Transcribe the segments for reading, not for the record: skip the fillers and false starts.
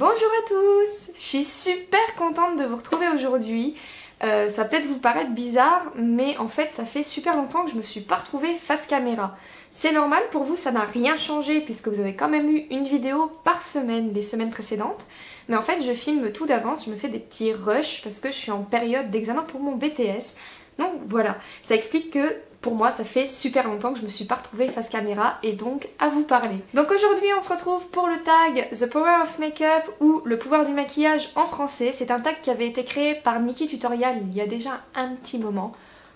Bonjour à tous, je suis super contente de vous retrouver aujourd'hui. Ça va peut-être vous paraître bizarre, mais en fait ça fait super longtemps que je me suis pas retrouvée face caméra. C'est normal, pour vous ça n'a rien changé puisque vous avez quand même eu une vidéo par semaine les semaines précédentes. Mais en fait je filme tout d'avance, je me fais des petits rushs parce que je suis en période d'examen pour mon BTS. Donc voilà, ça explique que pour moi ça fait super longtemps que je me suis pas retrouvée face caméra et donc à vous parler. Donc aujourd'hui on se retrouve pour le tag The Power of Makeup ou le pouvoir du maquillage en français. C'est un tag qui avait été créé par Nikki Tutorial il y a déjà un petit moment.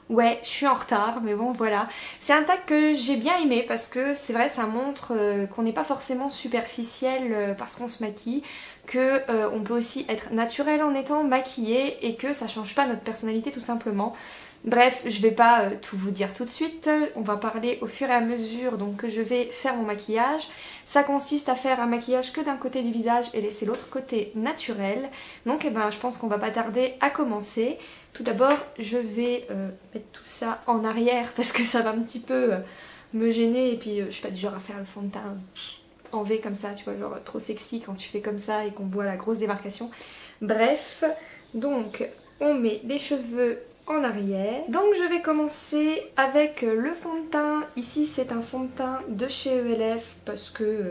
Ouais, je suis en retard, mais bon voilà. C'est un tag que j'ai bien aimé parce que c'est vrai, ça montre qu'on n'est pas forcément superficiel parce qu'on se maquille, que on peut aussi être naturel en étant maquillé et que ça change pas notre personnalité tout simplement. Bref, je vais pas tout vous dire tout de suite, on va parler au fur et à mesure donc que je vais faire mon maquillage. Ça consiste à faire un maquillage que d'un côté du visage et laisser l'autre côté naturel. Donc je pense qu'on va pas tarder à commencer. Tout d'abord, je vais mettre tout ça en arrière parce que ça va un petit peu me gêner et puis je suis pas du genre à faire le fond de teint en V comme ça, tu vois, genre trop sexy quand tu fais comme ça et qu'on voit la grosse démarcation. Bref, donc on met les cheveux en arrière. Donc je vais commencer avec le fond de teint. Ici c'est un fond de teint de chez ELF parce que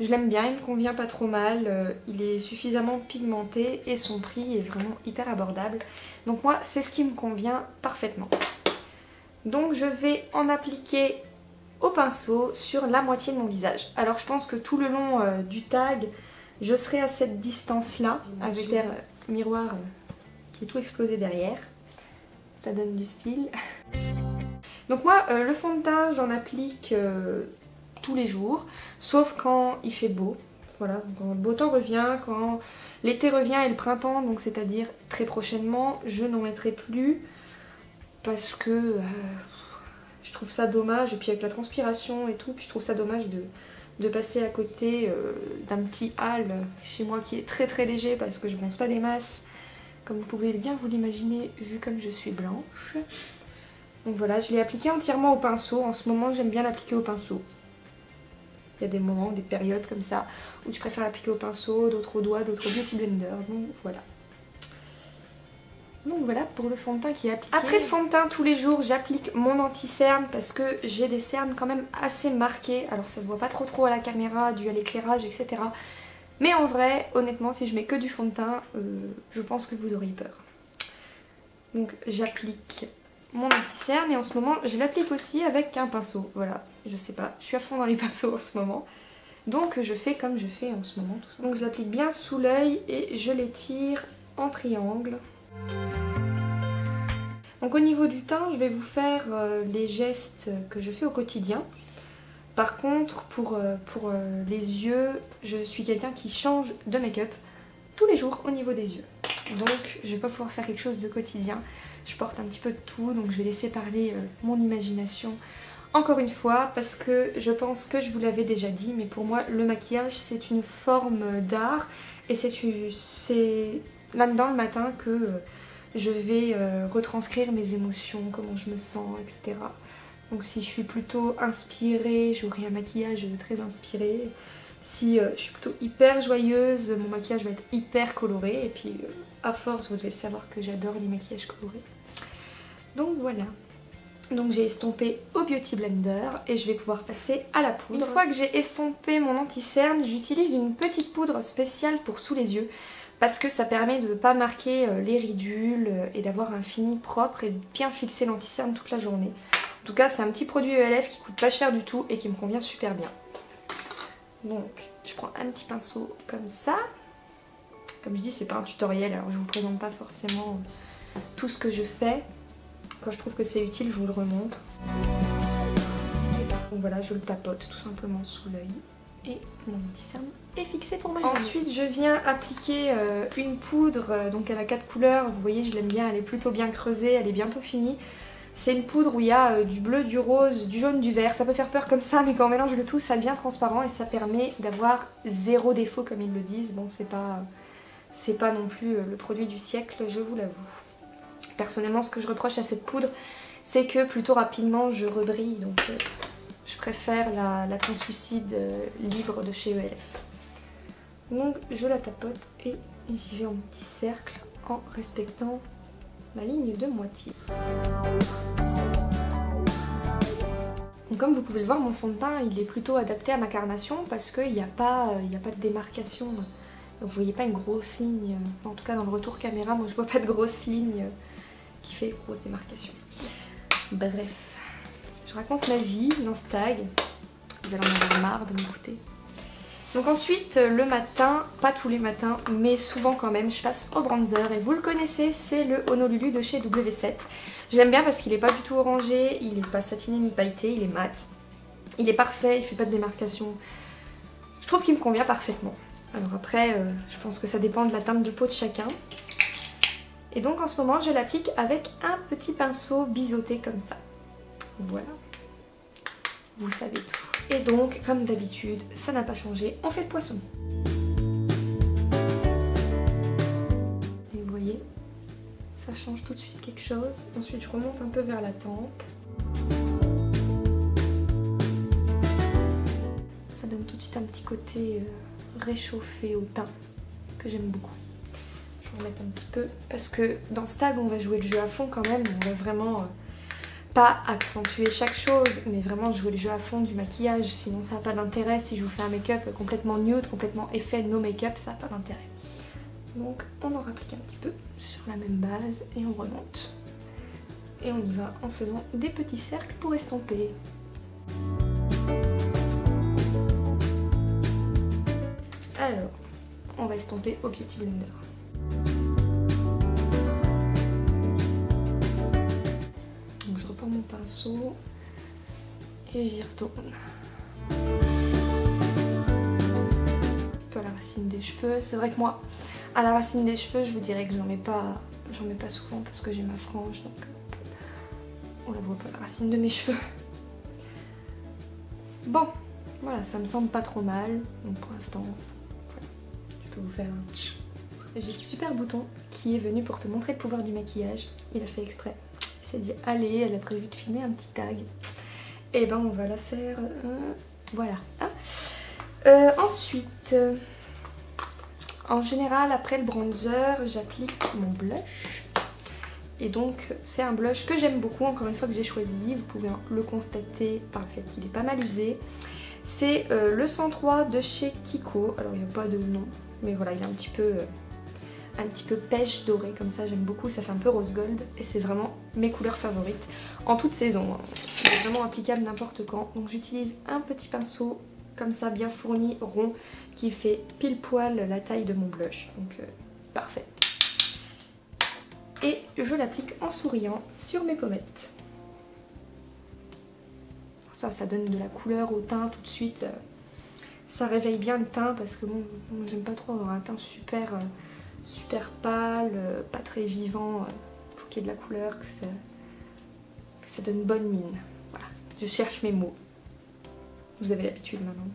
je l'aime bien, il me convient pas trop mal, il est suffisamment pigmenté et son prix est vraiment hyper abordable. Donc moi c'est ce qui me convient parfaitement. Donc je vais en appliquer au pinceau sur la moitié de mon visage. Alors je pense que tout le long du tag je serai à cette distance là avec un miroir qui est tout explosé derrière. Ça donne du style. Donc moi le fond de teint j'en applique tous les jours, sauf quand il fait beau. Voilà, quand le beau temps revient, quand l'été revient et le printemps, donc c'est-à-dire très prochainement, je n'en mettrai plus parce que je trouve ça dommage, et puis avec la transpiration et tout, puis je trouve ça dommage de passer à côté d'un petit hâle chez moi qui est très très léger parce que je bronze pas des masses. Comme vous pouvez bien vous l'imaginer, vu comme je suis blanche. Donc voilà, je l'ai appliqué entièrement au pinceau. En ce moment, j'aime bien l'appliquer au pinceau. Il y a des moments, des périodes comme ça, où tu préfères l'appliquer au pinceau, d'autres au doigt, d'autres au beauty blender. Donc voilà. Donc voilà pour le fond de teint qui est appliqué. Après le fond de teint, tous les jours, j'applique mon anti-cerne parce que j'ai des cernes quand même assez marquées. Alors ça se voit pas trop à la caméra, dû à l'éclairage, etc. Mais en vrai, honnêtement, si je mets que du fond de teint, je pense que vous auriez peur. Donc j'applique mon anti-cerne et en ce moment, je l'applique aussi avec un pinceau. Voilà, je sais pas, je suis à fond dans les pinceaux en ce moment. Donc je fais comme je fais en ce moment, tout ça. Donc je l'applique bien sous l'œil et je l'étire en triangle. Donc au niveau du teint, je vais vous faire les gestes que je fais au quotidien. Par contre, pour les yeux, je suis quelqu'un qui change de make-up tous les jours au niveau des yeux. Donc je vais pas pouvoir faire quelque chose de quotidien. Je porte un petit peu de tout, donc je vais laisser parler mon imagination encore une fois, parce que je pense que je vous l'avais déjà dit, mais pour moi le maquillage c'est une forme d'art et c'est là-dedans le matin que je vais retranscrire mes émotions, comment je me sens, etc. Donc si je suis plutôt inspirée, j'aurai un maquillage très inspiré. Si je suis plutôt hyper joyeuse, mon maquillage va être hyper coloré. Et puis à force, vous devez le savoir que j'adore les maquillages colorés. Donc voilà. Donc j'ai estompé au Beauty Blender et je vais pouvoir passer à la poudre. Une fois que j'ai estompé mon anti-cerne, j'utilise une petite poudre spéciale pour sous les yeux. Parce que ça permet de ne pas marquer les ridules et d'avoir un fini propre et de bien fixer l'anti-cerne toute la journée. En tout cas, c'est un petit produit ELF qui coûte pas cher du tout et qui me convient super bien. Donc, je prends un petit pinceau comme ça. Comme je dis, c'est pas un tutoriel, alors je vous présente pas forcément tout ce que je fais. Quand je trouve que c'est utile, je vous le remontre. Donc voilà, je le tapote tout simplement sous l'œil. Et mon anti-cerne est fixé pour ma journée. Ensuite, je viens appliquer une poudre, donc elle a 4 couleurs. Vous voyez, je l'aime bien, elle est plutôt bien creusée, elle est bientôt finie. C'est une poudre où il y a du bleu, du rose, du jaune, du vert. Ça peut faire peur comme ça, mais quand on mélange le tout, ça devient transparent et ça permet d'avoir zéro défaut comme ils le disent. Bon, c'est pas non plus le produit du siècle, je vous l'avoue. Personnellement, ce que je reproche à cette poudre, c'est que plutôt rapidement je rebrille. Donc je préfère la translucide libre de chez ELF. Donc je la tapote et j'y vais en petit cercle en respectant ma ligne de moitié. Donc comme vous pouvez le voir, mon fond de teint il est plutôt adapté à ma carnation parce qu'il n'y a pas de démarcation. Vous voyez pas une grosse ligne, en tout cas dans le retour caméra, moi je vois pas de grosse ligne qui fait grosse démarcation. Bref, je raconte ma vie dans ce tag, vous allez en avoir marre de m'écouter. Donc ensuite, le matin, pas tous les matins, mais souvent quand même, je passe au bronzer et vous le connaissez, c'est le Honolulu de chez W7. J'aime bien parce qu'il est pas du tout orangé, il est pas satiné ni pailleté, il est mat. Il est parfait, il fait pas de démarcation. Je trouve qu'il me convient parfaitement. Alors après, je pense que ça dépend de la teinte de peau de chacun. Et donc en ce moment, je l'applique avec un petit pinceau biseauté comme ça. Voilà. Vous savez tout. Et donc, comme d'habitude, ça n'a pas changé, on fait le poisson. Et vous voyez, ça change tout de suite quelque chose. Ensuite, je remonte un peu vers la tempe. Ça donne tout de suite un petit côté réchauffé au teint que j'aime beaucoup. Je vais en remettre un petit peu parce que dans ce tag on va jouer le jeu à fond quand même. On va vraiment pas accentuer chaque chose mais vraiment jouer le jeu à fond du maquillage, sinon ça n'a pas d'intérêt. Si je vous fais un make-up complètement nude, complètement effet no make-up, ça n'a pas d'intérêt. Donc on en rapplique un petit peu sur la même base et on remonte. Et on y va en faisant des petits cercles pour estomper. Alors, on va estomper au Beauty Blender. Donc je reprends mon pinceau et j'y retourne. Un peu à la racine des cheveux. C'est vrai que moi, à la racine des cheveux, je vous dirais que j'en mets pas souvent parce que j'ai ma frange, donc on la voit pas la racine de mes cheveux. Bon, voilà, ça me semble pas trop mal. Donc pour l'instant, voilà, je peux vous faire un... J'ai ce super bouton qui est venu pour te montrer le pouvoir du maquillage. Il a fait exprès. Il s'est dit, allez, elle a prévu de filmer un petit tag. Et ben on va la faire... voilà. Hein. Ensuite, en général, après le bronzer, j'applique mon blush. Et donc c'est un blush que j'aime beaucoup, encore une fois que j'ai choisi, vous pouvez le constater par le fait qu'il est pas mal usé. C'est le 103 de chez Kiko, alors il n'y a pas de nom, mais voilà, il est un petit peu pêche doré comme ça, j'aime beaucoup, ça fait un peu rose gold et c'est vraiment mes couleurs favorites en toute saison. Hein. Il est vraiment applicable n'importe quand, donc j'utilise un petit pinceau comme ça bien fourni, rond, qui fait pile poil la taille de mon blush, donc parfait. Et je l'applique en souriant sur mes pommettes. Ça donne de la couleur au teint tout de suite. Ça réveille bien le teint parce que bon, j'aime pas trop avoir un teint super pâle, pas très vivant. Faut qu'il y ait de la couleur, que ça donne bonne mine. Voilà, je cherche mes mots. Vous avez l'habitude maintenant.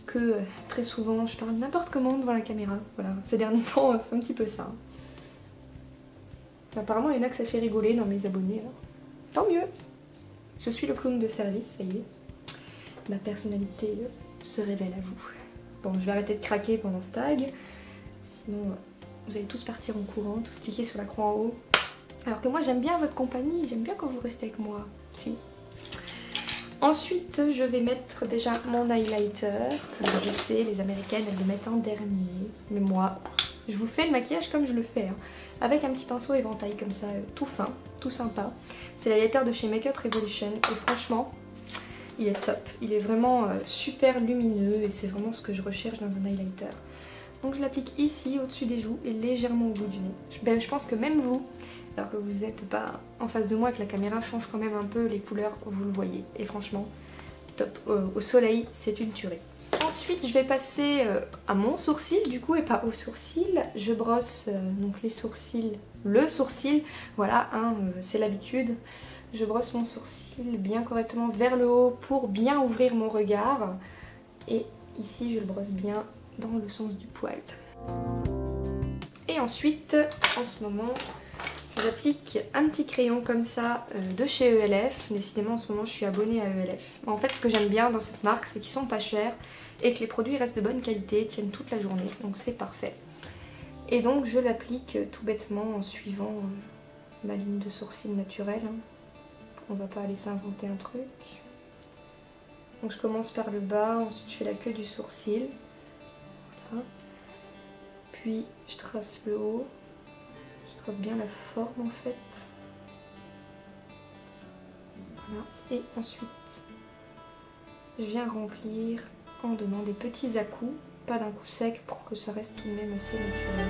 Que très souvent je parle n'importe comment devant la caméra. Voilà, ces derniers temps c'est un petit peu ça. Apparemment il y en a que ça fait rigoler dans mes abonnés, alors tant mieux. Je suis le clown de service, ça y est. Ma personnalité se révèle à vous. Bon, je vais arrêter de craquer pendant ce tag, sinon vous allez tous partir en courant, tous cliquer sur la croix en haut. Alors que moi j'aime bien votre compagnie, j'aime bien quand vous restez avec moi. Si. Ensuite je vais mettre déjà mon highlighter. Je sais, les américaines elles le mettent en dernier, mais moi... Je vous fais le maquillage comme je le fais, hein, avec un petit pinceau éventail comme ça, tout fin, tout sympa. C'est l'highlighter de chez Makeup Revolution et franchement, il est top. Il est vraiment super lumineux et c'est vraiment ce que je recherche dans un highlighter. Donc je l'applique ici, au-dessus des joues et légèrement au bout du nez. Je pense que même vous, alors que vous n'êtes pas en face de moi, que la caméra change quand même un peu les couleurs, vous le voyez. Et franchement, top. Au soleil, c'est une tuerie. Ensuite je vais passer à mon sourcil du coup et pas au sourcil. Je brosse donc les sourcils, le sourcil, voilà hein, c'est l'habitude. Je brosse mon sourcil bien correctement vers le haut pour bien ouvrir mon regard. Et ici je le brosse bien dans le sens du poil. Et ensuite en ce moment j'applique un petit crayon comme ça de chez ELF. Décidément en ce moment je suis abonnée à ELF. En fait ce que j'aime bien dans cette marque c'est qu'ils sont pas chers. et que les produits restent de bonne qualité, tiennent toute la journée, donc c'est parfait. Et donc je l'applique tout bêtement en suivant ma ligne de sourcils naturelle. On va pas aller s'inventer un truc. Donc je commence par le bas, ensuite je fais la queue du sourcil. Voilà. Puis je trace le haut. Je trace bien la forme en fait. Voilà. Et ensuite je viens remplir en donnant des petits à-coups, pas d'un coup sec pour que ça reste tout de même assez naturel.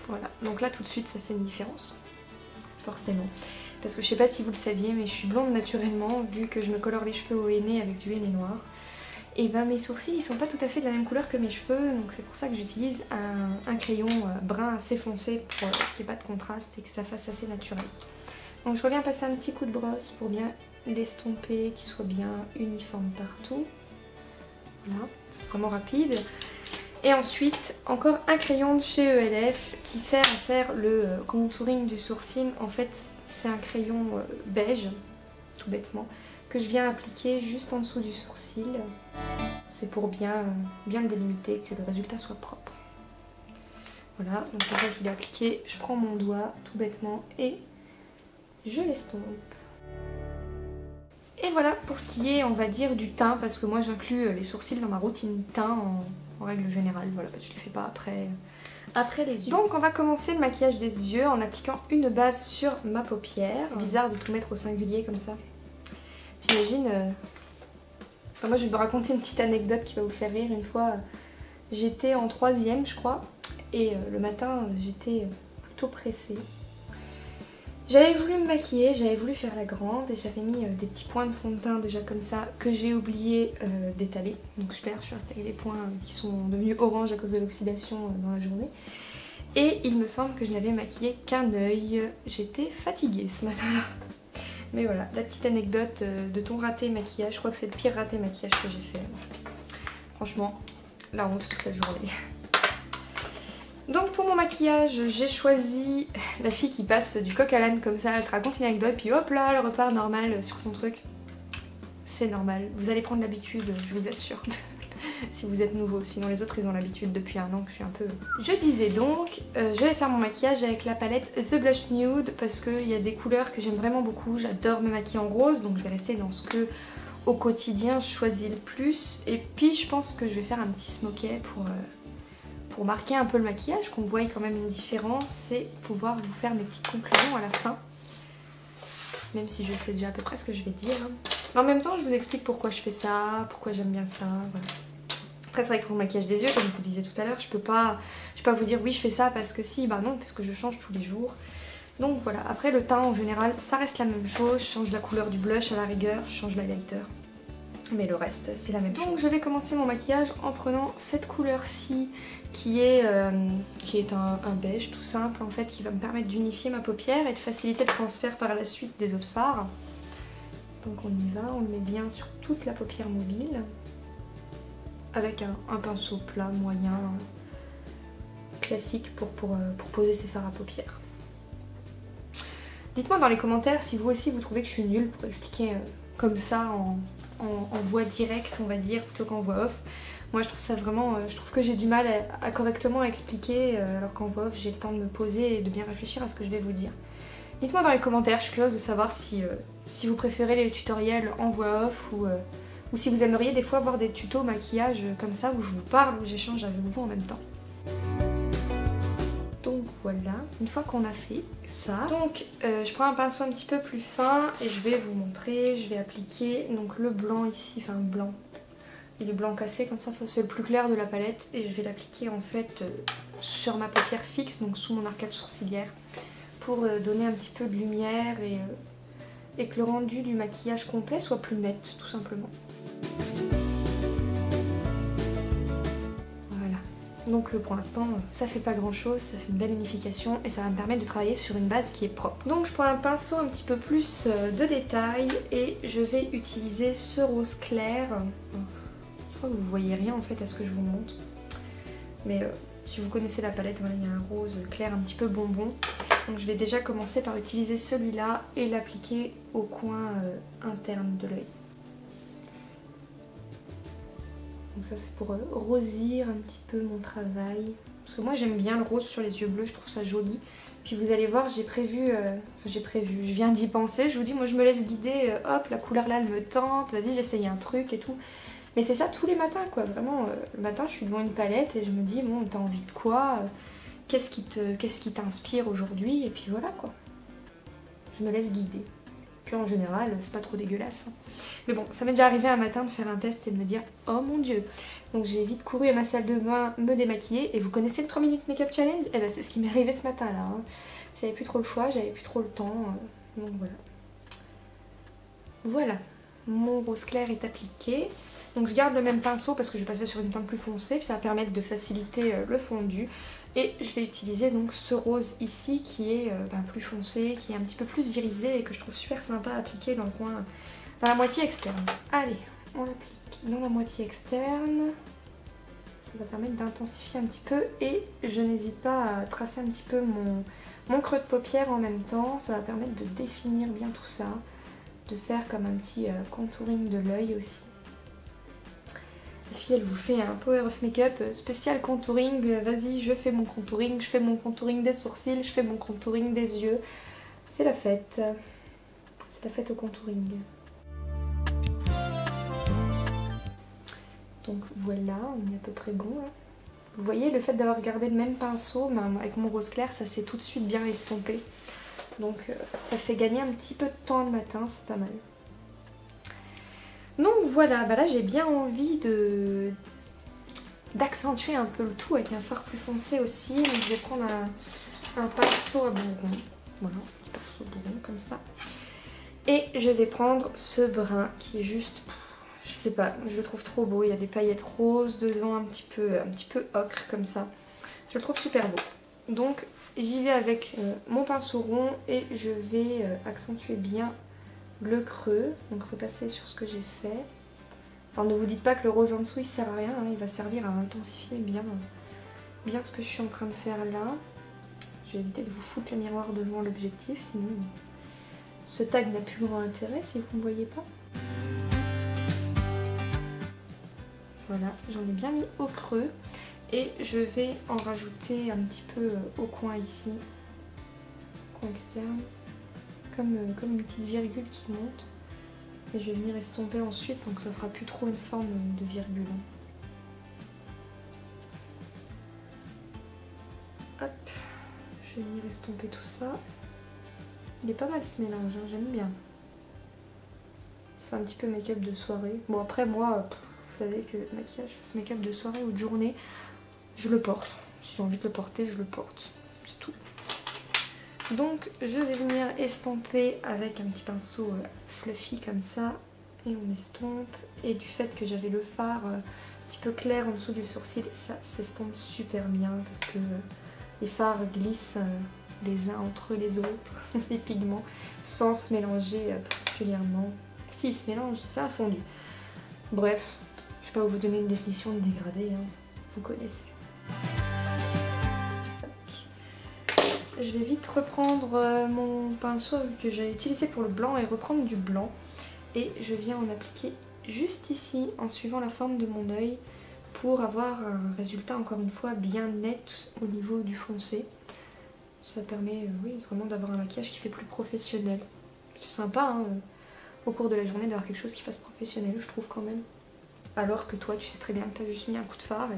Voilà, donc là tout de suite ça fait une différence, forcément. Parce que je sais pas si vous le saviez, mais je suis blonde naturellement, vu que je me colore les cheveux au henné avec du henné noir. Et ben mes sourcils ils sont pas tout à fait de la même couleur que mes cheveux, donc c'est pour ça que j'utilise un crayon brun assez foncé pour qu'il n'y ait pas de contraste et que ça fasse assez naturel. Donc je reviens passer un petit coup de brosse pour bien l'estomper, qu'il soit bien uniforme partout. Voilà, c'est vraiment rapide. Et ensuite, encore un crayon de chez ELF qui sert à faire le contouring du sourcil. En fait, c'est un crayon beige, tout bêtement, que je viens appliquer juste en dessous du sourcil. C'est pour bien le délimiter, que le résultat soit propre. Voilà, donc une fois qu'il est appliqué, je prends mon doigt, tout bêtement, et je l'estompe. Et voilà pour ce qui est, on va dire, du teint, parce que moi j'inclus les sourcils dans ma routine teint en règle générale. Voilà, je ne les fais pas après les yeux. Donc on va commencer le maquillage des yeux en appliquant une base sur ma paupière. C'est bizarre de tout mettre au singulier comme ça. T'imagines Enfin, moi je vais vous raconter une petite anecdote qui va vous faire rire. Une fois j'étais en 3e je crois, et le matin j'étais plutôt pressée. J'avais voulu me maquiller, j'avais voulu faire la grande et j'avais mis des petits points de fond de teint déjà comme ça que j'ai oublié d'étaler. Donc super, je suis restée avec des points qui sont devenus orange à cause de l'oxydation dans la journée. Et il me semble que je n'avais maquillé qu'un œil. J'étais fatiguée ce matin-là. Mais voilà, la petite anecdote de ton raté maquillage. Je crois que c'est le pire raté maquillage que j'ai fait. Franchement, la honte toute la journée. Donc pour mon maquillage, j'ai choisi la fille qui passe du coq à l'âne comme ça, elle te raconte une anecdote, puis hop là, elle repart normal sur son truc. C'est normal, vous allez prendre l'habitude, je vous assure, si vous êtes nouveau, sinon les autres ils ont l'habitude depuis un an que je suis un peu... Je disais donc, je vais faire mon maquillage avec la palette The Blush Nude parce qu'il y a des couleurs que j'aime vraiment beaucoup, j'adore me maquiller en rose, donc je vais rester dans ce que au quotidien je choisis le plus. Et puis je pense que je vais faire un petit smoky pour marquer un peu le maquillage, qu'on voie quand même une différence et pouvoir vous faire mes petites conclusions à la fin. Même si je sais déjà à peu près ce que je vais dire. Mais en même temps, je vous explique pourquoi je fais ça, pourquoi j'aime bien ça. Voilà. Après, c'est vrai que pour le maquillage des yeux, comme je vous disais tout à l'heure, je peux pas vous dire oui, je fais ça parce que si, bah non, parce que je change tous les jours. Donc voilà, après le teint en général, ça reste la même chose. Je change la couleur du blush à la rigueur, je change l'highlighter. Mais le reste, c'est la même chose. Donc je vais commencer mon maquillage en prenant cette couleur-ci qui est un beige tout simple en fait, qui va me permettre d'unifier ma paupière et de faciliter le transfert par la suite des autres fards. Donc on y va, on le met bien sur toute la paupière mobile avec un pinceau plat moyen classique pour poser ses fards à paupières. Dites-moi dans les commentaires si vous aussi vous trouvez que je suis nulle pour expliquer comme ça en voix directe on va dire plutôt qu'en voix off. Moi je trouve ça vraiment, je trouve que j'ai du mal à correctement expliquer alors qu'en voix off j'ai le temps de me poser et de bien réfléchir à ce que je vais vous dire. Dites-moi dans les commentaires, je suis curieuse de savoir si vous préférez les tutoriels en voix off ou si vous aimeriez des fois voir des tutos maquillage comme ça où je vous parle, où j'échange avec vous en même temps. Donc voilà, une fois qu'on a fait ça, donc je prends un pinceau un petit peu plus fin et je vais vous montrer, je vais appliquer donc le blanc ici, enfin blanc, il est blanc cassé comme ça, c'est le plus clair de la palette et je vais l'appliquer en fait sur ma paupière fixe, donc sous mon arcade sourcilière pour donner un petit peu de lumière et que le rendu du maquillage complet soit plus net tout simplement. Donc pour l'instant ça fait pas grand chose, ça fait une belle unification et ça va me permettre de travailler sur une base qui est propre. Donc je prends un pinceau un petit peu plus de détail et je vais utiliser ce rose clair. Je crois que vous voyez rien en fait à ce que je vous montre. Mais si vous connaissez la palette, voilà, il y a un rose clair un petit peu bonbon. Donc je vais déjà commencer par utiliser celui-là et l'appliquer au coin interne de l'œil. Donc ça c'est pour rosir un petit peu mon travail. Parce que moi j'aime bien le rose sur les yeux bleus, je trouve ça joli. Puis vous allez voir, je viens d'y penser, je vous dis, moi je me laisse guider, hop, la couleur là elle me tente, vas-y j'essaye un truc et tout. Mais c'est ça tous les matins quoi, vraiment, le matin je suis devant une palette et je me dis, bon t'as envie de quoi, qu'est-ce qui t'inspire aujourd'hui, et puis voilà quoi. Je me laisse guider. Puis en général, c'est pas trop dégueulasse. Hein. Mais bon, ça m'est déjà arrivé un matin de faire un test et de me dire, oh mon dieu. Donc j'ai vite couru à ma salle de bain, me démaquiller. Et vous connaissez le 3 minutes make-up challenge? Eh ben c'est ce qui m'est arrivé ce matin là. Hein. J'avais plus trop le choix, j'avais plus trop le temps. Donc voilà. Voilà, mon rose clair est appliqué. Donc je garde le même pinceau parce que je vais passer sur une teinte plus foncée. Puis ça va permettre de faciliter le fondu. Et je vais utiliser donc ce rose ici qui est plus foncé, qui est un petit peu plus irisé et que je trouve super sympa à appliquer dans le coin, dans la moitié externe. Allez, on l'applique dans la moitié externe. Ça va permettre d'intensifier un petit peu et je n'hésite pas à tracer un petit peu mon creux de paupière en même temps. Ça va permettre de définir bien tout ça, de faire comme un petit contouring de l'œil aussi. La fille elle vous fait un power of make-up spécial contouring, vas-y je fais mon contouring des sourcils, je fais mon contouring des yeux. C'est la fête au contouring. Donc voilà, on est à peu près bon là. Vous voyez le fait d'avoir gardé le même pinceau, avec mon rose clair ça s'est tout de suite bien estompé. Donc ça fait gagner un petit peu de temps le matin, c'est pas mal. Donc voilà, là j'ai bien envie d'accentuer un peu le tout avec un fard plus foncé aussi. Donc je vais prendre un pinceau à bourron. Voilà, un petit pinceau à bourron comme ça. Et je vais prendre ce brun qui est juste, je sais pas, je le trouve trop beau. Il y a des paillettes roses dedans, un petit peu ocre comme ça. Je le trouve super beau. Donc j'y vais avec mon pinceau rond et je vais accentuer bien le creux, donc repasser sur ce que j'ai fait. Alors ne vous dites pas que le rose en dessous il sert à rien, hein, il va servir à intensifier bien ce que je suis en train de faire là. Je vais éviter de vous foutre le miroir devant l'objectif, sinon ce tag n'a plus grand intérêt si vous ne me voyez pas. Voilà, j'en ai bien mis au creux et je vais en rajouter un petit peu au coin ici, coin externe. Comme une petite virgule qui monte. Et je vais venir estomper ensuite, donc ça fera plus trop une forme de virgule. Hop, je vais venir estomper tout ça. Il est pas mal ce mélange, hein, j'aime bien. Ça fait un petit peu make-up de soirée. Bon après moi, vous savez que maquillage, ce make-up de soirée ou de journée, je le porte. Si j'ai envie de le porter, je le porte. C'est tout. Donc je vais venir estomper avec un petit pinceau fluffy comme ça. Et on estompe. Et du fait que j'avais le fard un petit peu clair en dessous du sourcil, ça s'estompe super bien. Parce que les fards glissent les uns entre les autres, les pigments, sans se mélanger particulièrement. Si, ils se mélangent, ça fait un fondu. Bref, je ne vais pas vous donner une définition de dégradé, hein. Vous connaissez. Je vais vite reprendre mon pinceau que j'ai utilisé pour le blanc et reprendre du blanc. Et je viens en appliquer juste ici en suivant la forme de mon œil pour avoir un résultat encore une fois bien net au niveau du foncé. Ça permet oui, vraiment d'avoir un maquillage qui fait plus professionnel. C'est sympa hein, au cours de la journée d'avoir quelque chose qui fasse professionnel, je trouve quand même. Alors que toi tu sais très bien que tu as juste mis un coup de fard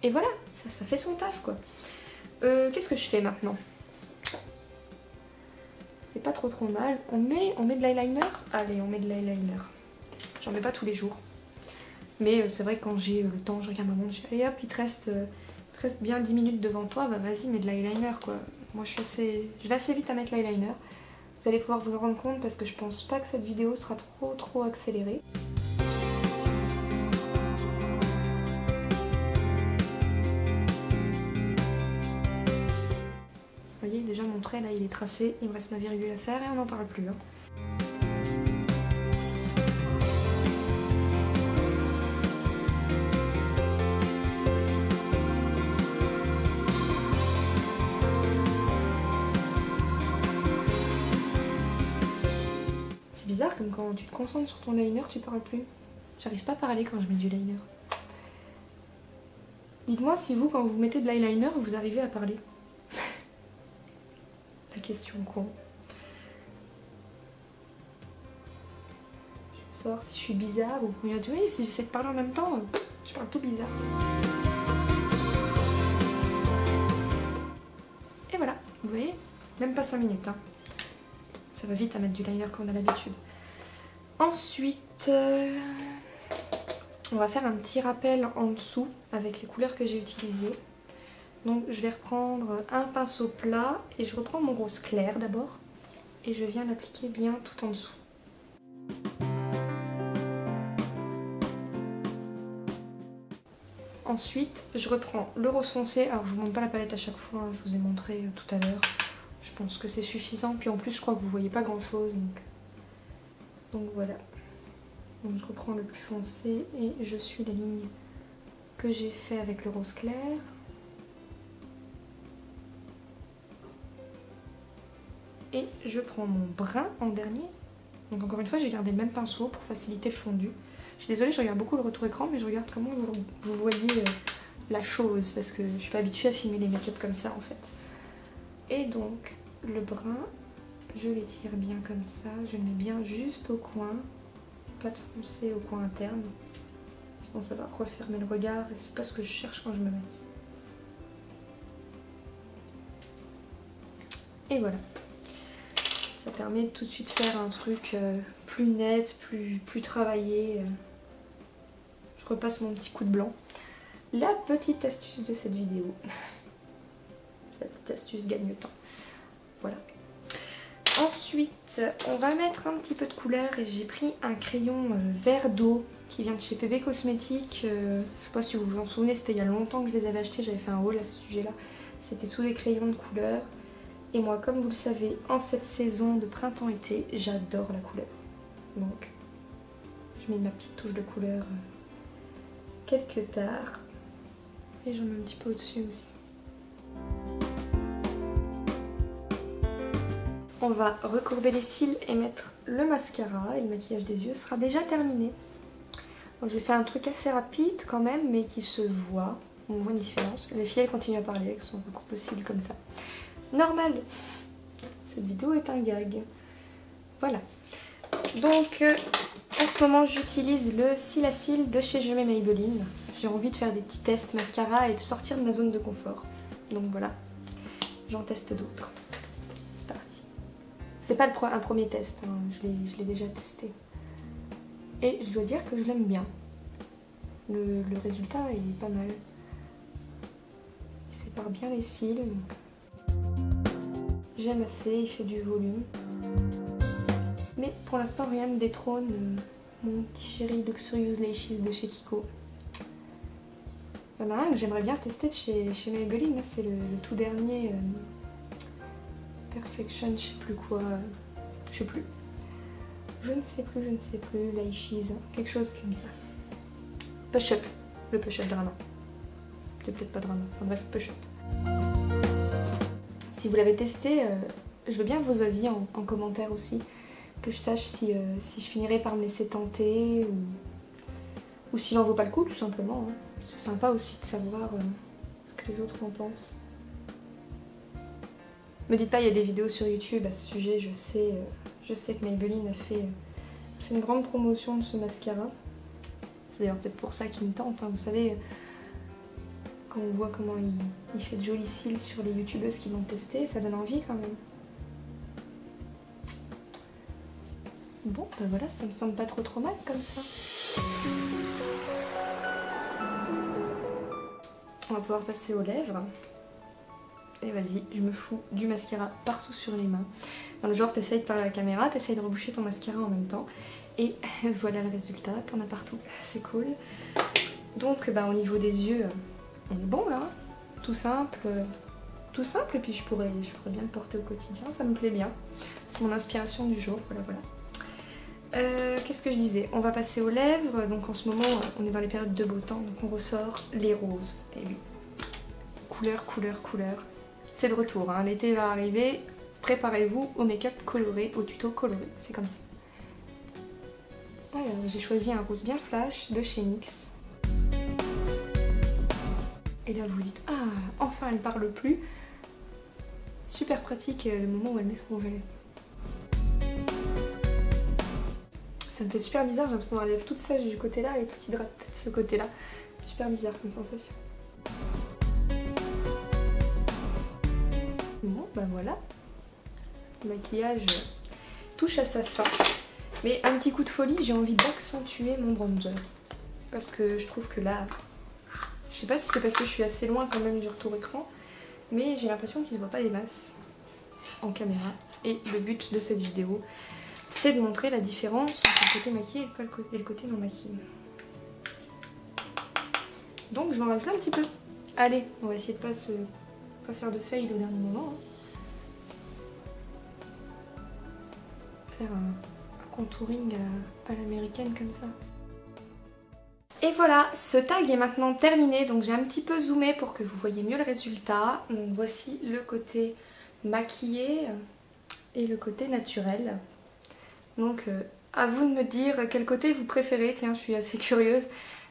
et voilà, ça fait son taf quoi. Qu'est-ce que je fais maintenant? C'est pas trop mal. On met de l'eyeliner? Allez, on met de l'eyeliner. J'en mets pas tous les jours. Mais c'est vrai que quand j'ai le temps, je regarde ma montre, je dis allez hop, il te reste bien 10 minutes devant toi, bah vas-y, mets de l'eyeliner quoi. Moi je vais assez vite à mettre l'eyeliner. Vous allez pouvoir vous en rendre compte parce que je pense pas que cette vidéo sera trop accélérée. Vous voyez, déjà mon trait là il est tracé, il me reste ma virgule à faire et on n'en parle plus. Hein. comme quand tu te concentres sur ton liner, tu parles plus. J'arrive pas à parler quand je mets du liner. Dites-moi si vous, quand vous mettez de l'eyeliner, vous arrivez à parler. La question con. Je vais savoir si je suis bizarre ou... Regardez, oui, si j'essaie de parler en même temps, je parle tout bizarre. Et voilà, vous voyez, même pas 5 minutes. Hein. Ça va vite à mettre du liner quand on a l'habitude. Ensuite, on va faire un petit rappel en dessous avec les couleurs que j'ai utilisées. Donc je vais reprendre un pinceau plat et je reprends mon rose clair d'abord. Et je viens l'appliquer bien tout en dessous. Ensuite, je reprends le rose foncé. Alors je vous montre pas la palette à chaque fois, hein, je vous ai montré tout à l'heure. Je pense que c'est suffisant. Puis en plus, je crois que vous voyez pas grand chose. Donc voilà. Donc je reprends le plus foncé et je suis la ligne que j'ai fait avec le rose clair. Et je prends mon brun en dernier. Donc encore une fois, j'ai gardé le même pinceau pour faciliter le fondu. Je suis désolée, je regarde beaucoup le retour écran, mais je regarde comment vous voyez la chose, parce que je suis pas habituée à filmer les make-up comme ça en fait. Et donc, le brun, je l'étire bien comme ça, je le mets bien juste au coin, pas de foncé au coin interne, sinon ça va refermer le regard et c'est pas ce que je cherche quand je me maquille. Et voilà. Ça permet de tout de suite faire un truc plus net, plus travaillé. Je repasse mon petit coup de blanc. La petite astuce de cette vidéo. La petite astuce gagne-temps. Voilà. Ensuite, on va mettre un petit peu de couleur et j'ai pris un crayon vert d'eau qui vient de chez PB Cosmétiques. Je sais pas si vous vous en souvenez, c'était il y a longtemps que je les avais achetés, j'avais fait un haul à ce sujet-là. C'était tous des crayons de couleur. Et moi, comme vous le savez, en cette saison de printemps-été, j'adore la couleur. Donc, je mets ma petite touche de couleur quelque part. Et j'en mets un petit peu au-dessus aussi. On va recourber les cils et mettre le mascara. Et le maquillage des yeux sera déjà terminé. J'ai fait un truc assez rapide quand même, mais qui se voit. On voit une différence. Les filles, elles continuent à parler avec son recourbe de cils comme ça. Normal. Cette vidéo est un gag. Voilà. Donc, en ce moment, j'utilise le cils à cils de chez Je m'aime Maybelline. J'ai envie de faire des petits tests mascara et de sortir de ma zone de confort. Donc voilà, j'en teste d'autres. C'est parti. C'est pas un premier test, hein. Je l'ai déjà testé. Et je dois dire que je l'aime bien. Le résultat est pas mal. Il sépare bien les cils. J'aime assez, il fait du volume. Mais pour l'instant, rien ne détrône mon petit chéri Luxurious Lashes de chez Kiko. Il y en a un que j'aimerais bien tester de chez Maybelline, c'est le tout dernier Perfection, je sais plus quoi, je sais plus. Je ne sais plus, Lashes, quelque chose comme ça. Push-up, le push-up Drama. C'est peut-être pas Drama, enfin bref, push-up. Si vous l'avez testé, je veux bien vos avis en commentaire aussi, que je sache si je finirai par me laisser tenter ou s'il en vaut pas le coup tout simplement. Hein. C'est sympa aussi de savoir ce que les autres en pensent. Me dites pas, il y a des vidéos sur YouTube à ce sujet, je sais que Maybelline a fait une grande promotion de ce mascara. C'est d'ailleurs peut-être pour ça qu'il me tente, hein. Vous savez, quand on voit comment il fait de jolis cils sur les youtubeuses qui l'ont testé, ça donne envie quand même. Bon, ben voilà, ça me semble pas trop mal comme ça. On va pouvoir passer aux lèvres. Et vas-y, je me fous du mascara partout sur les mains. Dans le genre, t'essayes de parler à la caméra, t'essayes de reboucher ton mascara en même temps. Et voilà le résultat, t'en as partout, c'est cool. Donc bah, au niveau des yeux, on est bon là. Tout simple et puis je pourrais bien le porter au quotidien, ça me plaît bien. C'est mon inspiration du jour, voilà. Qu'est-ce que je disais? On va passer aux lèvres. Donc en ce moment, on est dans les périodes de beau temps, donc on ressort les roses. Et oui, couleur. C'est de retour, hein. L'été va arriver. Préparez-vous au make-up coloré, au tuto coloré. C'est comme ça. Alors, j'ai choisi un rose bien flash de chez NYX. Et là vous dites, ah, enfin elle parle plus. Super pratique le moment où elle met son rouge à lèvres. Ça me fait super bizarre, j'ai l'impression d'avoir la lèvre toute sèche du côté là et toute hydratée de ce côté là. Super bizarre comme sensation. Bon bah voilà. Le maquillage touche à sa fin. Mais un petit coup de folie, j'ai envie d'accentuer mon bronzer. Parce que je trouve que là, je sais pas si c'est parce que je suis assez loin quand même du retour écran, mais j'ai l'impression qu'il ne voit pas des masses en caméra. Et le but de cette vidéo, c'est de montrer la différence entre le côté maquillé et le côté non maquillé. Donc je vais en rajouter un petit peu. Allez, on va essayer de pas faire de fail au dernier moment. Faire un contouring à l'américaine comme ça. Et voilà, ce tag est maintenant terminé, donc j'ai un petit peu zoomé pour que vous voyez mieux le résultat. Donc voici le côté maquillé et le côté naturel. Donc à vous de me dire quel côté vous préférez, tiens je suis assez curieuse.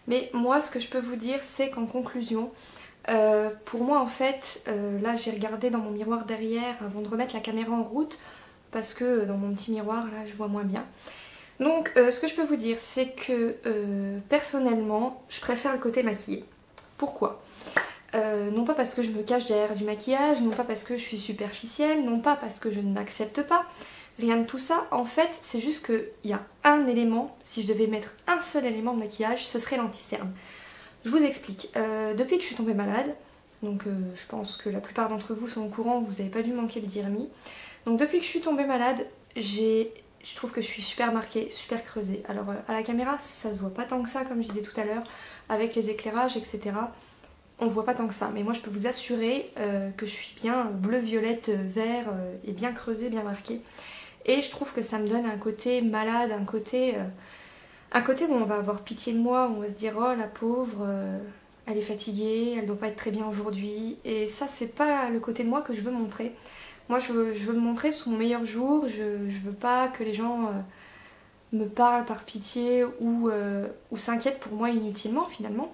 Mais moi ce que je peux vous dire c'est qu'en conclusion, pour moi en fait, là j'ai regardé dans mon miroir derrière avant de remettre la caméra en route, parce que dans mon petit miroir là je vois moins bien. Donc ce que je peux vous dire c'est que personnellement je préfère le côté maquillé. Pourquoi ? Non pas parce que je me cache derrière du maquillage, non pas parce que je suis superficielle, non pas parce que je ne m'accepte pas, rien de tout ça. En fait c'est juste qu'il y a un élément, si je devais mettre un seul élément de maquillage, ce serait l'anti-cerne. Je vous explique, depuis que je suis tombée malade, donc je pense que la plupart d'entre vous sont au courant, vous n'avez pas dû manquer le DIRMI. Donc depuis que je suis tombée malade, je trouve que je suis super marquée, super creusée. Alors à la caméra ça se voit pas tant que ça comme je disais tout à l'heure, avec les éclairages etc. On voit pas tant que ça, mais moi je peux vous assurer que je suis bien bleu, violette, vert et bien creusée, bien marquée. Et je trouve que ça me donne un côté malade, un côté où on va avoir pitié de moi, où on va se dire oh la pauvre, elle est fatiguée, elle doit pas être très bien aujourd'hui. Et ça c'est pas le côté de moi que je veux montrer. Moi je veux me montrer sous mon meilleur jour, je veux pas que les gens me parlent par pitié ou s'inquiètent pour moi inutilement finalement.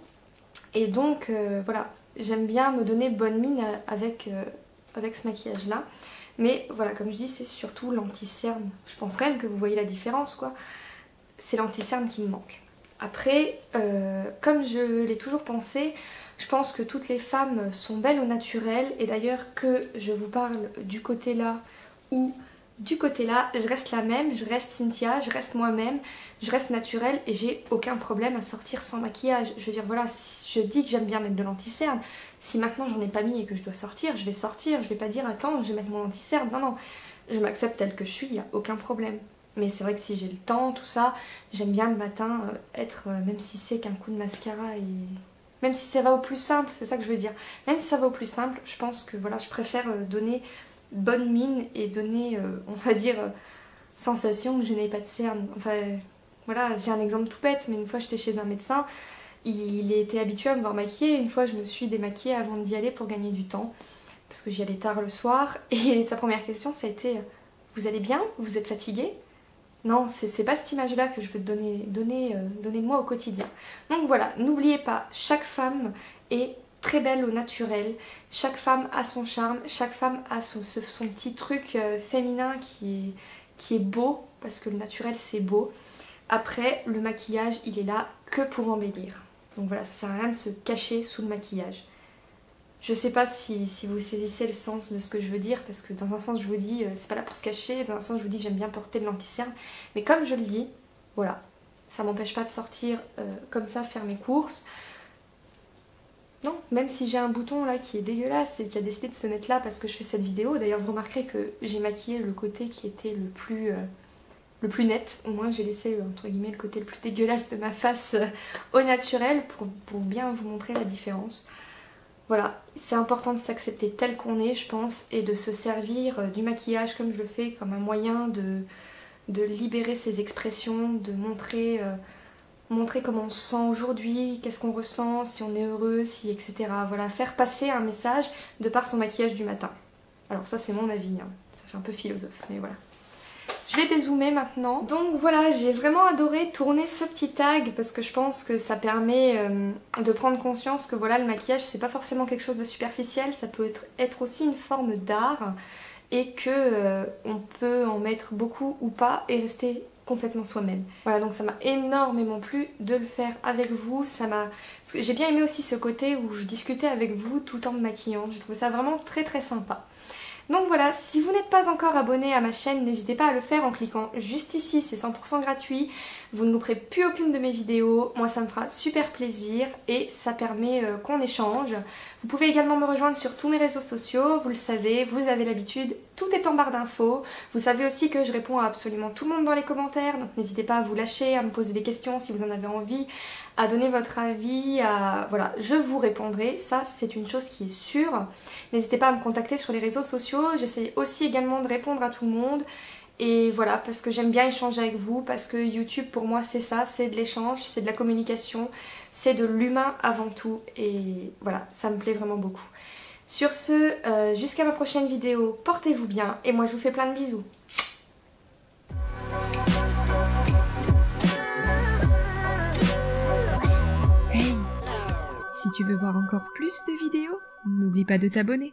Et donc voilà, j'aime bien me donner bonne mine avec ce maquillage là. Mais voilà, comme je dis, c'est surtout l'anti-cerne. Je pense quand même que vous voyez la différence quoi. C'est l'anti-cerne qui me manque. Après, comme je l'ai toujours pensé, je pense que toutes les femmes sont belles au naturel, et d'ailleurs que je vous parle du côté là ou du côté là, je reste la même, je reste Cynthia, je reste moi-même, je reste naturelle et j'ai aucun problème à sortir sans maquillage. Je veux dire voilà, je dis que j'aime bien mettre de l'anti-cerne, si maintenant j'en ai pas mis et que je dois sortir, je vais pas dire attends je vais mettre mon anti-cerne, non non, je m'accepte telle que je suis, il n'y a aucun problème. Mais c'est vrai que si j'ai le temps, tout ça, j'aime bien le matin être, même si c'est qu'un coup de mascara et... Même si ça va au plus simple, c'est ça que je veux dire. Même si ça va au plus simple, je pense que voilà, je préfère donner bonne mine et donner, on va dire, sensation que je n'ai pas de cerne. Enfin, voilà, j'ai un exemple tout bête, mais une fois j'étais chez un médecin, il était habitué à me voir maquillée, et une fois je me suis démaquillée avant d'y aller pour gagner du temps, parce que j'y allais tard le soir, et sa première question ça a été « Vous allez bien? Vous êtes fatiguée ?» Non, c'est pas cette image-là que je veux te donner de moi au quotidien. Donc voilà, n'oubliez pas, chaque femme est très belle au naturel, chaque femme a son charme, chaque femme a son petit truc féminin qui est beau, parce que le naturel c'est beau. Après, le maquillage, il est là que pour embellir. Donc voilà, ça sert à rien de se cacher sous le maquillage. Je sais pas si vous saisissez le sens de ce que je veux dire, parce que dans un sens je vous dis c'est pas là pour se cacher, dans un sens je vous dis que j'aime bien porter de l'anti-cerne, mais comme je le dis, voilà, ça m'empêche pas de sortir comme ça, faire mes courses. Non, même si j'ai un bouton là qui est dégueulasse et qui a décidé de se mettre là parce que je fais cette vidéo, d'ailleurs vous remarquerez que j'ai maquillé le côté qui était le plus net, au moins j'ai laissé entre guillemets le côté le plus dégueulasse de ma face au naturel pour bien vous montrer la différence. Voilà, c'est important de s'accepter tel qu'on est, je pense, et de se servir du maquillage comme je le fais, comme un moyen de libérer ses expressions, de montrer comment on se sent aujourd'hui, qu'est-ce qu'on ressent, si on est heureux, si etc. Voilà, faire passer un message de par son maquillage du matin. Alors ça c'est mon avis, hein. Ça fait un peu philosophe, mais voilà. Je vais dézoomer maintenant. Donc voilà, j'ai vraiment adoré tourner ce petit tag parce que je pense que ça permet de prendre conscience que voilà, le maquillage c'est pas forcément quelque chose de superficiel, ça peut être aussi une forme d'art et que on peut en mettre beaucoup ou pas et rester complètement soi-même. Voilà, donc ça m'a énormément plu de le faire avec vous. J'ai bien aimé aussi ce côté où je discutais avec vous tout en me maquillant. J'ai trouvé ça vraiment très très sympa. Donc voilà, si vous n'êtes pas encore abonné à ma chaîne, n'hésitez pas à le faire en cliquant juste ici, c'est 100% gratuit. Vous ne louperez plus aucune de mes vidéos, moi ça me fera super plaisir et ça permet qu'on échange. Vous pouvez également me rejoindre sur tous mes réseaux sociaux, vous le savez, vous avez l'habitude, tout est en barre d'infos. Vous savez aussi que je réponds à absolument tout le monde dans les commentaires, donc n'hésitez pas à vous lâcher, à me poser des questions si vous en avez envie, à donner votre avis, voilà, je vous répondrai, ça c'est une chose qui est sûre. N'hésitez pas à me contacter sur les réseaux sociaux, j'essaie aussi également de répondre à tout le monde. Et voilà, parce que j'aime bien échanger avec vous, parce que YouTube pour moi c'est ça, c'est de l'échange, c'est de la communication, c'est de l'humain avant tout. Et voilà, ça me plaît vraiment beaucoup. Sur ce, jusqu'à ma prochaine vidéo, portez-vous bien et moi je vous fais plein de bisous. Hey, si tu veux voir encore plus de vidéos, n'oublie pas de t'abonner.